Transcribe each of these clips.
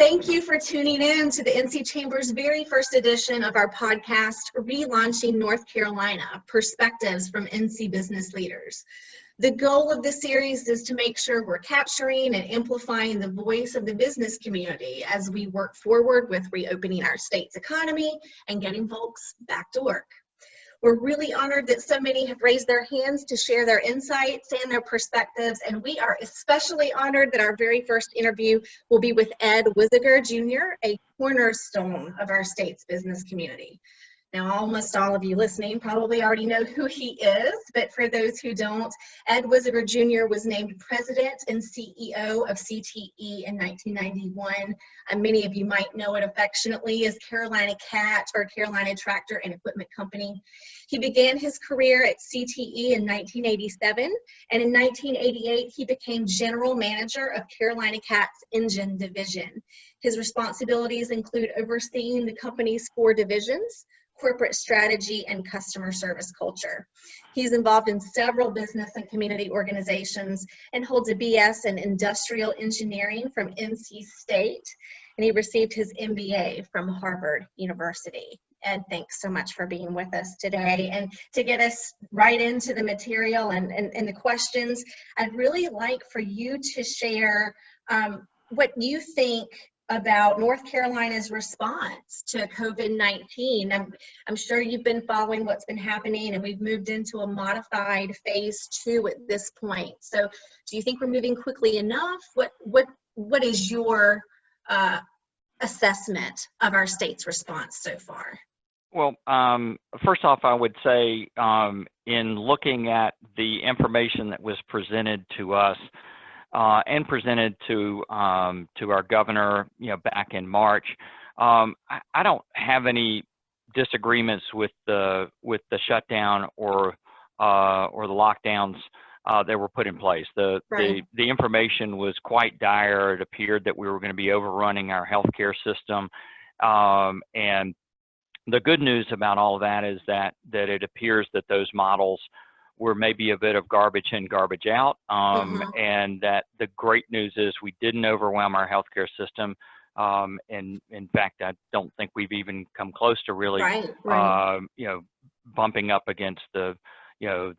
Thank you for tuning in to the NC Chamber's very first edition of our podcast, Relaunching North Carolina, Perspectives from NC Business Leaders. The goal of this series is to make sure we're capturing and amplifying the voice of the business community as we work forward with reopening our state's economy and getting folks back to work. We're really honored that so many have raised their hands to share their insights and their perspectives, and we are especially honored that our very first interview will be with Ed Weisiger, Jr., a cornerstone of our state's business community. Now, almost all of you listening probably already know who he is, but for those who don't, Ed Weisiger Jr. was named President and CEO of CTE in 1991. Many of you might know it affectionately as Carolina Cat or Carolina Tractor and Equipment Company. He began his career at CTE in 1987, and in 1988, he became General Manager of Carolina Cat's Engine Division. His responsibilities include overseeing the company's 4 divisions, corporate strategy, and customer service culture. He's involved in several business and community organizations and holds a BS in industrial engineering from NC State, and he received his MBA from Harvard University. Ed, thanks so much for being with us today. And to get us right into the material and the questions, I'd really like for you to share what you think about North Carolina's response to COVID-19. I'm sure you've been following what's been happening, and we've moved into a modified phase 2 at this point. So do you think we're moving quickly enough? What is your assessment of our state's response so far? Well, first off, I would say in looking at the information that was presented to us and presented to our governor, back in March, I don't have any disagreements with the shutdown or the lockdowns that were put in place. The information was quite dire. It appeared that we were going to be overrunning our healthcare system, and the good news about all of that is that it appears that those models were maybe a bit of garbage in, garbage out, and that the great news is we didn't overwhelm our healthcare system. And in fact, I don't think we've even come close to really, bumping up against the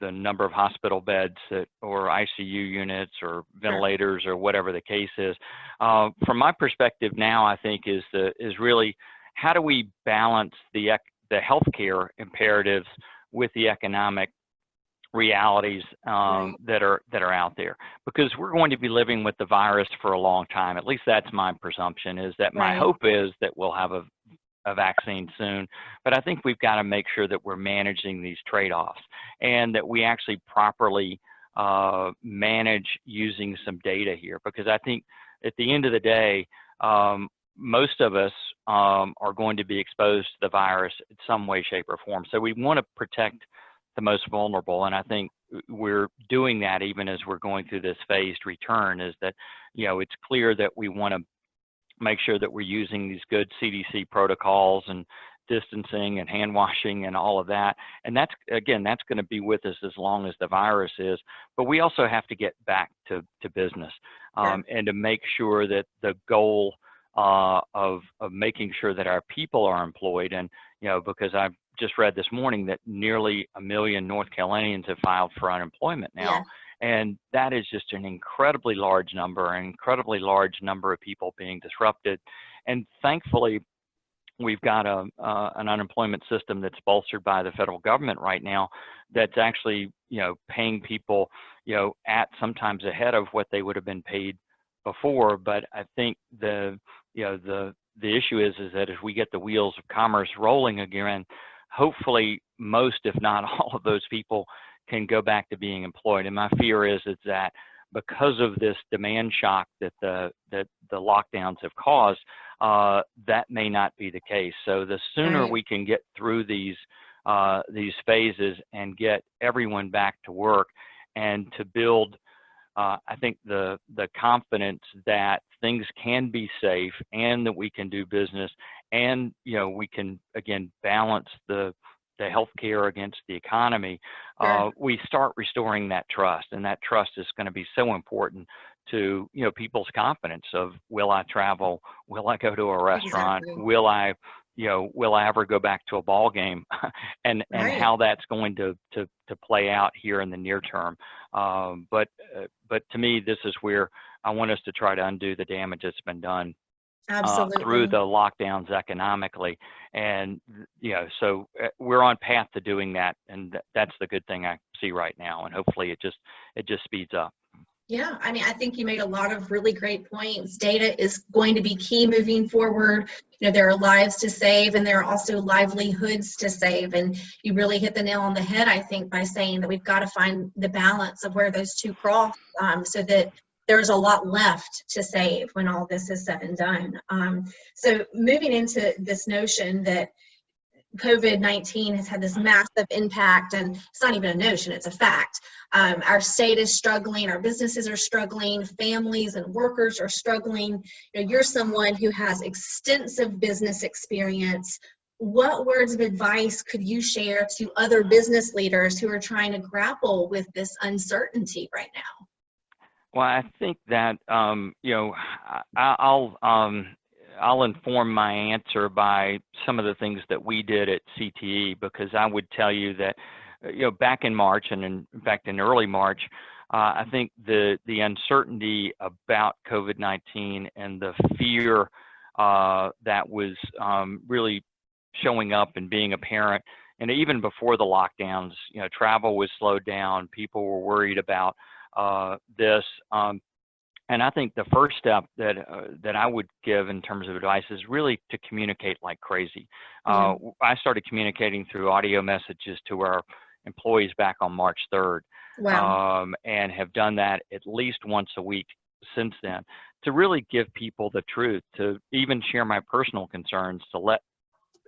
number of hospital beds or ICU units or ventilators or whatever the case is. From my perspective now, I think is really how do we balance the healthcare imperatives with the economic realities that are out there, because we're going to be living with the virus for a long time. At least that's my presumption, is that my hope is that we'll have a vaccine soon, but I think we've got to make sure that we're managing these trade-offs and that we actually properly manage using some data here, because I think at the end of the day, most of us are going to be exposed to the virus in some way, shape, or form. So we want to protect the most vulnerable, and I think we're doing that even as we're going through this phased return. Is that it's clear that we want to make sure that we're using these good CDC protocols and distancing and hand washing and all of that, and that's going to be with us as long as the virus is. But we also have to get back to business, and to make sure that the goal of making sure that our people are employed, and because I've just read this morning that nearly 1 million North Carolinians have filed for unemployment now, and that is just an incredibly large number, an incredibly large number of people being disrupted. And thankfully, we've got an unemployment system that's bolstered by the federal government right now, that's actually paying people at sometimes ahead of what they would have been paid before. But I think the issue is that if we get the wheels of commerce rolling again, hopefully most, if not all of those people can go back to being employed. And my fear is that because of this demand shock that the lockdowns have caused, that may not be the case. So the sooner we can get through these phases and get everyone back to work, and to build I think the confidence that things can be safe and that we can do business, and we can again balance the healthcare against the economy. We start restoring that trust, and that trust is going to be so important to, people's confidence of, will I travel? Will I go to a restaurant? Exactly. Will I ever go back to a ball game? and Right. how that's going to play out here in the near term. But to me, this is where I want us to try to undo the damage that's been done through Absolutely. the lockdowns economically. And, so we're on path to doing that. And that's the good thing I see right now. And hopefully it just speeds up. Yeah, I mean, I think you made a lot of really great points. Data is going to be key moving forward. There are lives to save, and there are also livelihoods to save. And you really hit the nail on the head, I think, by saying that we've got to find the balance of where those two cross, so that there's a lot left to save when all this is said and done. So moving into this notion that COVID-19 has had this massive impact, and it's not even a notion, it's a fact. Our state is struggling, our businesses are struggling, families and workers are struggling. You're someone who has extensive business experience. What words of advice could you share to other business leaders who are trying to grapple with this uncertainty right now? Well, I think that, I'll inform my answer by some of the things that we did at CTE, because I would tell you that, back in March, and in fact in early March, I think the uncertainty about COVID-19 and the fear that was really showing up and being apparent, and even before the lockdowns, travel was slowed down. People were worried about this. And I think the first step that I would give in terms of advice is really to communicate like crazy. Yeah. I started communicating through audio messages to our employees back on March 3rd, Wow. and have done that at least once a week since then, to really give people the truth, to even share my personal concerns, to let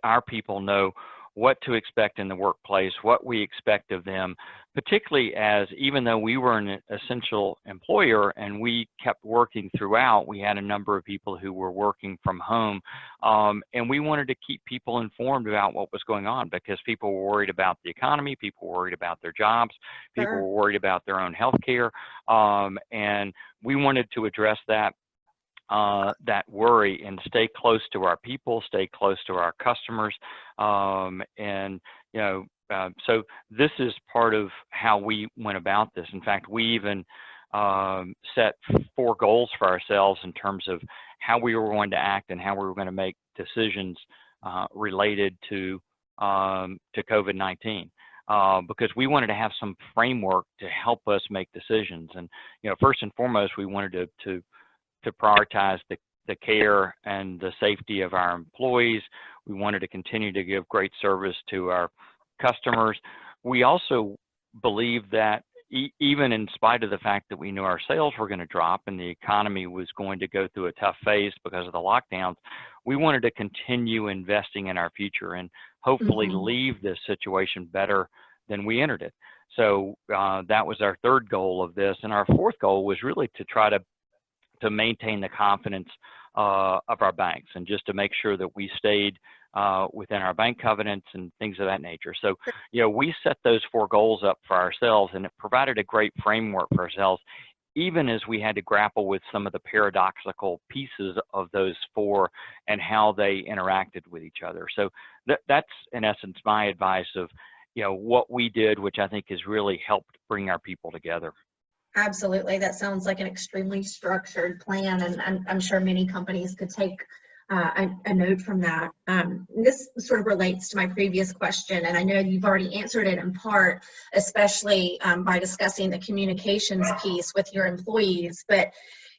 our people know what to expect in the workplace, what we expect of them, particularly as, even though we were an essential employer and we kept working throughout, we had a number of people who were working from home. And we wanted to keep people informed about what was going on, because people were worried about the economy, people were worried about their jobs, people Sure. were worried about their own health care. And we wanted to address that worry and stay close to our people, stay close to our customers. So this is part of how we went about this. In fact, we even set 4 goals for ourselves in terms of how we were going to act and how we were going to make decisions related to COVID-19. Because we wanted to have some framework to help us make decisions. And, first and foremost, we wanted to prioritize the care and the safety of our employees. We wanted to continue to give great service to our customers. We also believe that even in spite of the fact that we knew our sales were going to drop and the economy was going to go through a tough phase because of the lockdowns, we wanted to continue investing in our future and hopefully Mhm. leave this situation better than we entered it. So that was our 3rd goal of this. And our 4th goal was really to try to maintain the confidence of our banks, and just to make sure that we stayed within our bank covenants and things of that nature. So, we set those 4 goals up for ourselves, and it provided a great framework for ourselves, even as we had to grapple with some of the paradoxical pieces of those 4 and how they interacted with each other. So that's in essence my advice of, what we did, which I think has really helped bring our people together. Absolutely. That sounds like an extremely structured plan, and I'm sure many companies could take a note from that. This sort of relates to my previous question, and I know you've already answered it in part, especially by discussing the communications piece with your employees. But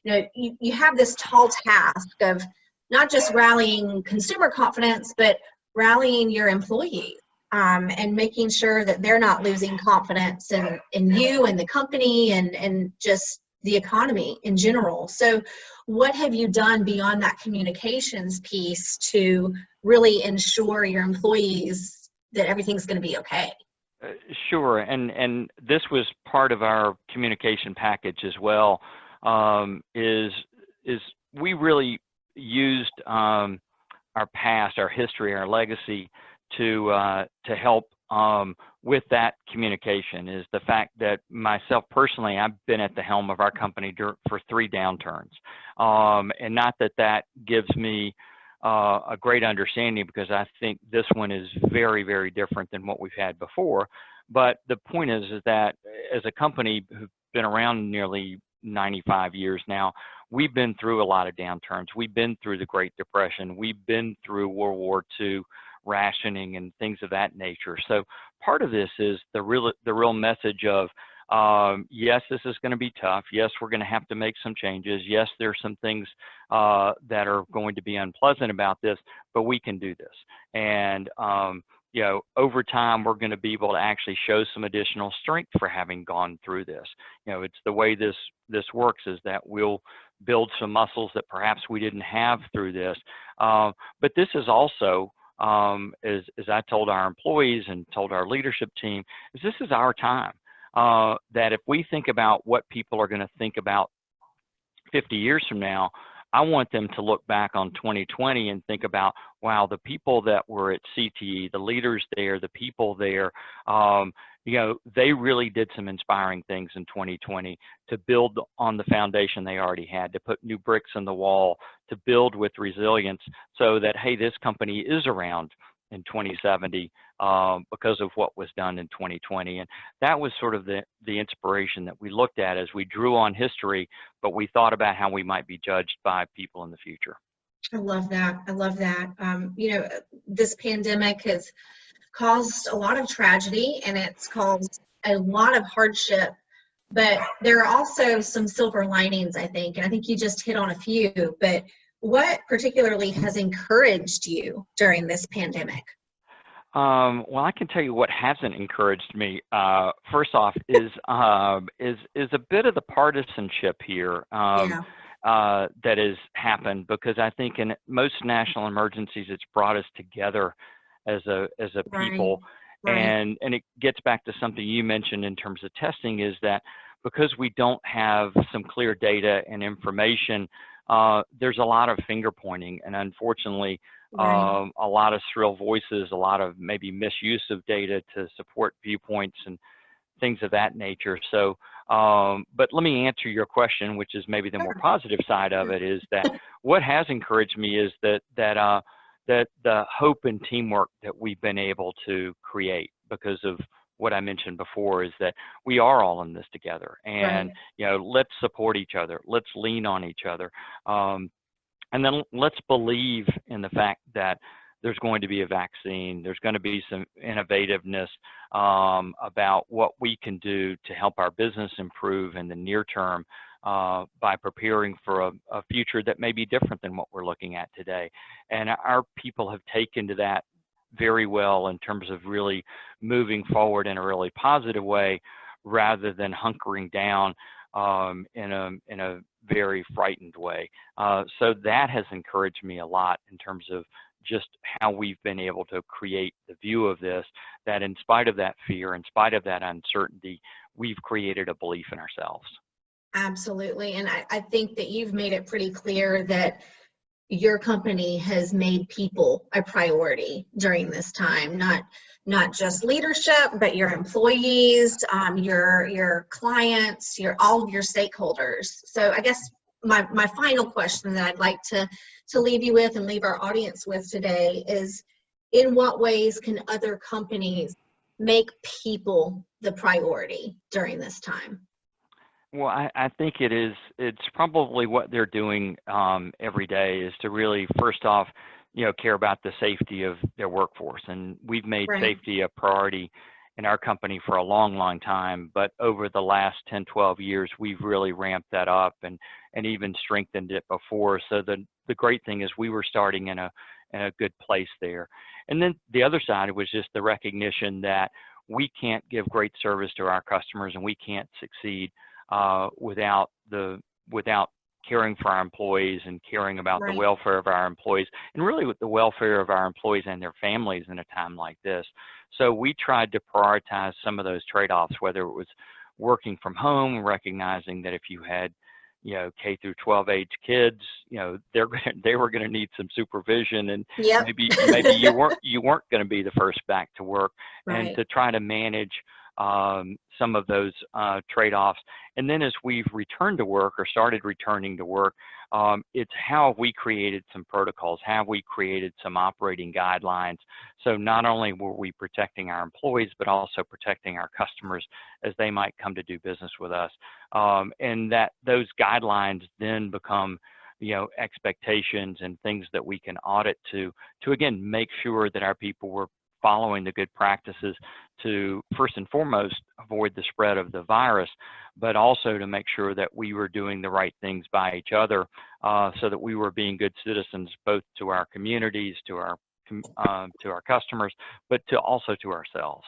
you have this tall task of not just rallying consumer confidence, but rallying your employees. And making sure that they're not losing confidence in you and the company and just the economy in general. So what have you done beyond that communications piece to really ensure your employees that everything's going to be okay? Sure, and this was part of our communication package as well. Is we really used our past, our history, our legacy to help with that communication is the fact that myself personally, I've been at the helm of our company for 3 downturns. And not that that gives me a great understanding, because I think this one is very, very different than what we've had before. But the point is that as a company who've been around nearly 95 years now, we've been through a lot of downturns. We've been through the Great Depression. We've been through World War II rationing and things of that nature. So part of this is the real message of, yes, this is going to be tough. Yes, we're going to have to make some changes. Yes, there's some things that are going to be unpleasant about this, but we can do this. And you know, over time, we're going to be able to actually show some additional strength for having gone through this. You know, it's the way this works, is that we'll build some muscles that perhaps we didn't have through this. But this is also, as I told our employees and told our leadership team, is this is our time. That if we think about what people are going to think about 50 years from now, I want them to look back on 2020 and think about, wow, the people that were at CTE, the leaders there, the people there, you know, they really did some inspiring things in 2020 to build on the foundation they already had, to put new bricks in the wall, to build with resilience, so that, hey, this company is around in 2070 because of what was done in 2020. And that was sort of the inspiration that we looked at as we drew on history, but we thought about how we might be judged by people in the future. I love that. I love that. You know, this pandemic has caused a lot of tragedy, and it's caused a lot of hardship, but there are also some silver linings, I think, and I think you just hit on a few. But what particularly has encouraged you during this pandemic? Well, I can tell you what hasn't encouraged me. First off, is a bit of the partisanship here Yeah. that has happened, because I think in most national emergencies, it's brought us together as a people. Right. And it gets back to something you mentioned in terms of testing, is that because we don't have some clear data and information, there's a lot of finger pointing, and unfortunately, Right. a lot of shrill voices, a lot of maybe misuse of data to support viewpoints and things of that nature. So, but let me answer your question, which is maybe the more Sure. positive side of it, is that what has encouraged me is that the hope and teamwork that we've been able to create, because of what I mentioned before, is that we are all in this together, and Right. you know, let's support each other, let's lean on each other, and then let's believe in the fact that there's going to be a vaccine, there's going to be some innovativeness about what we can do to help our business improve in the near term, by preparing for a future that may be different than what we're looking at today. And our people have taken to that very well in terms of really moving forward in a really positive way, rather than hunkering down in a very frightened way. So that has encouraged me a lot in terms of just how we've been able to create the view of this, that in spite of that fear, in spite of that uncertainty, we've created a belief in ourselves. Absolutely. And I think that you've made it pretty clear that your company has made people a priority during this time, not just leadership, but your employees, your clients, all of your stakeholders. So I guess my final question that I'd like to leave you with and leave our audience with today is, in what ways can other companies make people the priority during this time? Well, I think it's probably what they're doing every day, is to really, first off, you know, care about the safety of their workforce. And we've made Right. safety a priority in our company for a long, long time. But over the last 10, 12 years, we've really ramped that up and even strengthened it before. So the great thing is we were starting in a good place there. And then the other side was just the recognition that we can't give great service to our customers, and we can't succeed without caring for our employees and caring about the Right. welfare of our employees, and really with the welfare of our employees and their families in a time like this. So we tried to prioritize some of those trade-offs, whether it was working from home, recognizing that if you had, K through 12 age kids, they were going to need some supervision, and Yep. maybe you weren't going to be the first back to work, and Right. to try to manage some of those trade-offs. And then as we've returned to work or started returning to work, it's how have we created some protocols, how have we created some operating guidelines. So not only were we protecting our employees, but also protecting our customers as they might come to do business with us. And that those guidelines then become expectations and things that we can audit to again make sure that our people were following the good practices to first and foremost avoid the spread of the virus, but also to make sure that we were doing the right things by each other, so that we were being good citizens both to our communities, to our customers, but also to ourselves.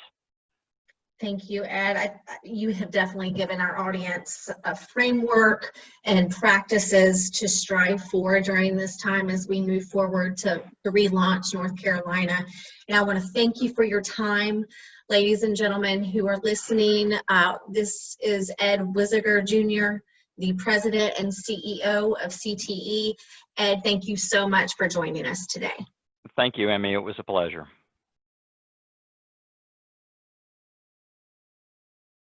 Thank you, Ed. You have definitely given our audience a framework and practices to strive for during this time as we move forward to relaunch North Carolina. And I want to thank you for your time, ladies and gentlemen who are listening. This is Ed Weisiger, Jr., the President and CEO of CTE. Ed, thank you so much for joining us today. Thank you, Emmy. It was a pleasure.